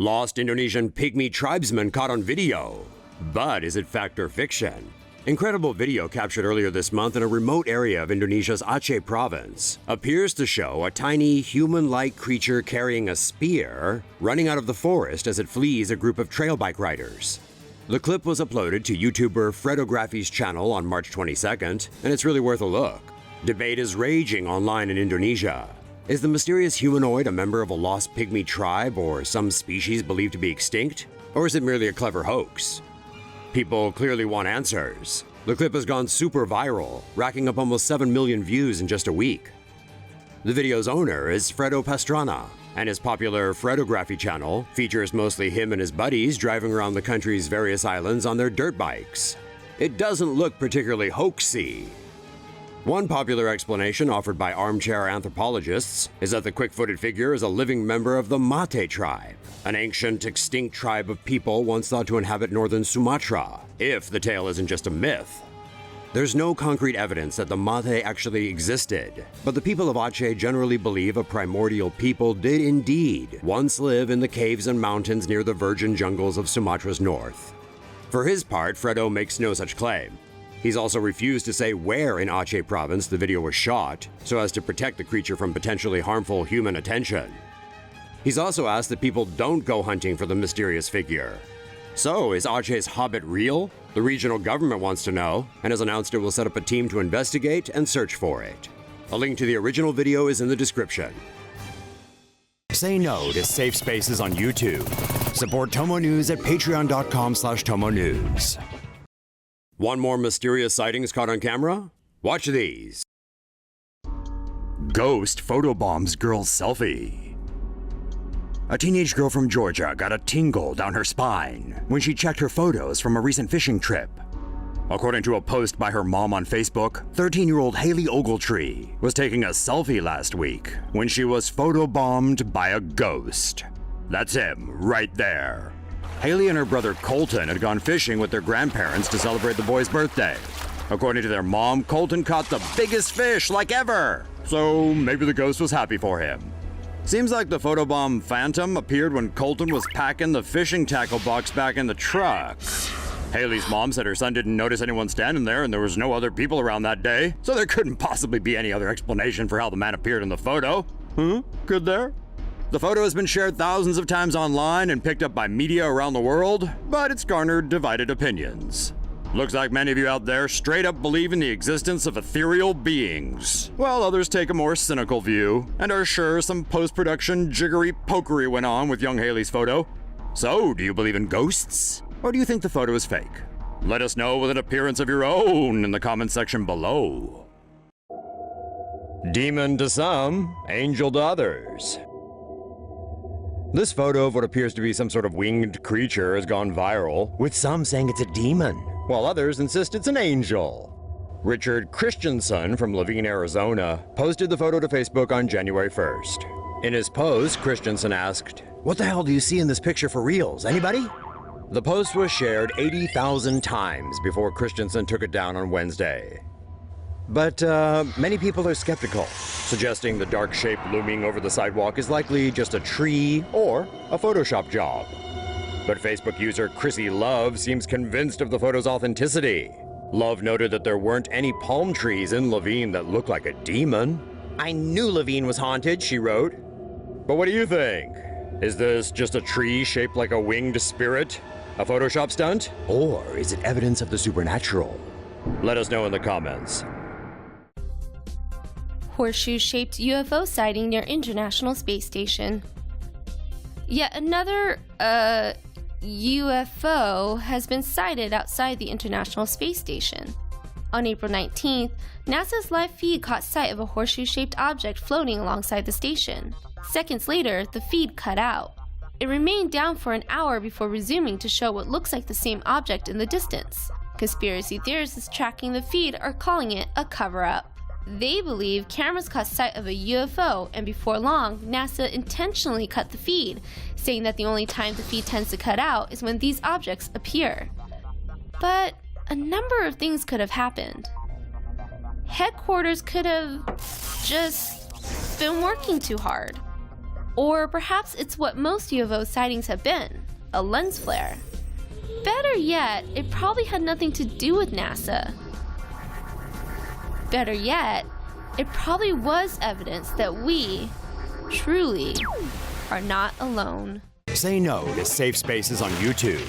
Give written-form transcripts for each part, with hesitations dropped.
Lost Indonesian pygmy tribesman caught on video. But is it fact or fiction? Incredible video captured earlier this month in a remote area of Indonesia's Aceh province appears to show a tiny human-like creature carrying a spear running out of the forest as it flees a group of trail bike riders. The clip was uploaded to YouTuber Fredography's channel on March 22nd, and it's really worth a look. Debate is raging online in Indonesia. Is the mysterious humanoid a member of a lost pygmy tribe or some species believed to be extinct? Or is it merely a clever hoax? People clearly want answers. The clip has gone super viral, racking up almost 7 million views in just a week. The video's owner is Fredo Pastrana, and his popular Fredography channel features mostly him and his buddies driving around the country's various islands on their dirt bikes. It doesn't look particularly hoaxy. One popular explanation offered by armchair anthropologists is that the quick-footed figure is a living member of the Mate tribe, an ancient, extinct tribe of people once thought to inhabit northern Sumatra, if the tale isn't just a myth. There's no concrete evidence that the Mate actually existed, but the people of Aceh generally believe a primordial people did indeed once live in the caves and mountains near the virgin jungles of Sumatra's north. For his part, Fredo makes no such claim. He's also refused to say where in Aceh province the video was shot, so as to protect the creature from potentially harmful human attention. He's also asked that people don't go hunting for the mysterious figure. So, is Aceh's HOBBIT real? The regional government wants to know, and has announced it will set up a team to investigate and search for it. A link to the original video is in the description. Say no to safe spaces on YouTube. Support TomoNews at patreon.com/TomoNews. Want more mysterious sightings caught on camera? Watch these. Ghost photobombs girl's selfie. A teenage girl from Georgia got a tingle down her spine when she checked her photos from a recent fishing trip. According to a post by her mom on Facebook, 13-year-old Haley Ogletree was taking a selfie last week when she was photobombed by a ghost. That's him, right there. Haley and her brother Colton had gone fishing with their grandparents to celebrate the boy's birthday. According to their mom, Colton caught the biggest fish like ever, so maybe the ghost was happy for him. Seems like the photobomb phantom appeared when Colton was packing the fishing tackle box back in the truck. Haley's mom said her son didn't notice anyone standing there and there was no other people around that day, so there couldn't possibly be any other explanation for how the man appeared in the photo. Could there? The photo has been shared thousands of times online and picked up by media around the world, but it's garnered divided opinions. Looks like many of you out there straight up believe in the existence of ethereal beings, while others take a more cynical view and are sure some post-production jiggery pokery went on with young Haley's photo. So, do you believe in ghosts? Or do you think the photo is fake? Let us know with an appearance of your own in the comment section below. Demon to some, angel to others. This photo of what appears to be some sort of winged creature has gone viral, with some saying it's a demon, while others insist it's an angel. Richard Christensen from Levine, Arizona, posted the photo to Facebook on January 1st. In his post, Christensen asked, "What the hell do you see in this picture for reals? Anybody?" The post was shared 80,000 times before Christensen took it down on Wednesday. But many people are skeptical, suggesting the dark shape looming over the sidewalk is likely just a tree or a Photoshop job. But Facebook user Chrissy Love seems convinced of the photo's authenticity. Love noted that there weren't any palm trees in Levine that looked like a demon. "I knew Levine was haunted," she wrote. But what do you think? Is this just a tree shaped like a winged spirit? A Photoshop stunt? Or is it evidence of the supernatural? Let us know in the comments. Horseshoe-shaped UFO sighting near International Space Station. Yet another, UFO has been sighted outside the International Space Station. On April 19th, NASA's live feed caught sight of a horseshoe-shaped object floating alongside the station. Seconds later, the feed cut out. It remained down for an hour before resuming to show what looks like the same object in the distance. Conspiracy theorists tracking the feed are calling it a cover-up. They believe cameras caught sight of a UFO, and before long, NASA intentionally cut the feed, saying that the only time the feed tends to cut out is when these objects appear. But a number of things could have happened. Headquarters could have just been working too hard. Or perhaps it's what most UFO sightings have been, a lens flare. Better yet, it probably had nothing to do with NASA. Better yet, it probably was evidence that we, truly, are not alone. Say no to safe spaces on YouTube.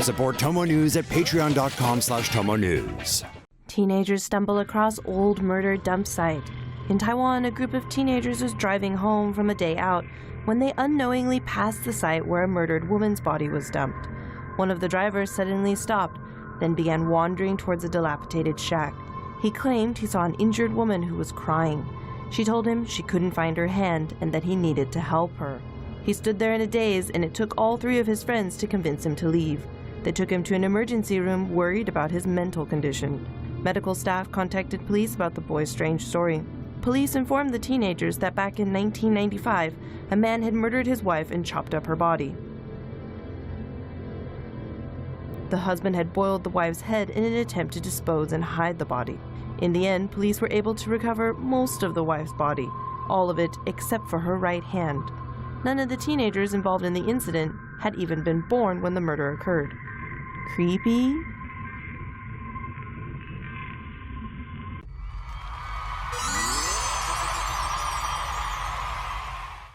Support TomoNews at patreon.com/TomoNews. Teenagers stumble across old murder dump site. In Taiwan, a group of teenagers was driving home from a day out when they unknowingly passed the site where a murdered woman's body was dumped. One of the drivers suddenly stopped, then began wandering towards a dilapidated shack. He claimed he saw an injured woman who was crying. She told him she couldn't find her hand and that he needed to help her. He stood there in a daze, and it took all three of his friends to convince him to leave. They took him to an emergency room, worried about his mental condition. Medical staff contacted police about the boy's strange story. Police informed the teenagers that back in 1995, a man had murdered his wife and chopped up her body. The husband had boiled the wife's head in an attempt to dispose and hide the body. In the end, police were able to recover most of the wife's body, all of it except for her right hand. None of the teenagers involved in the incident had even been born when the murder occurred. Creepy?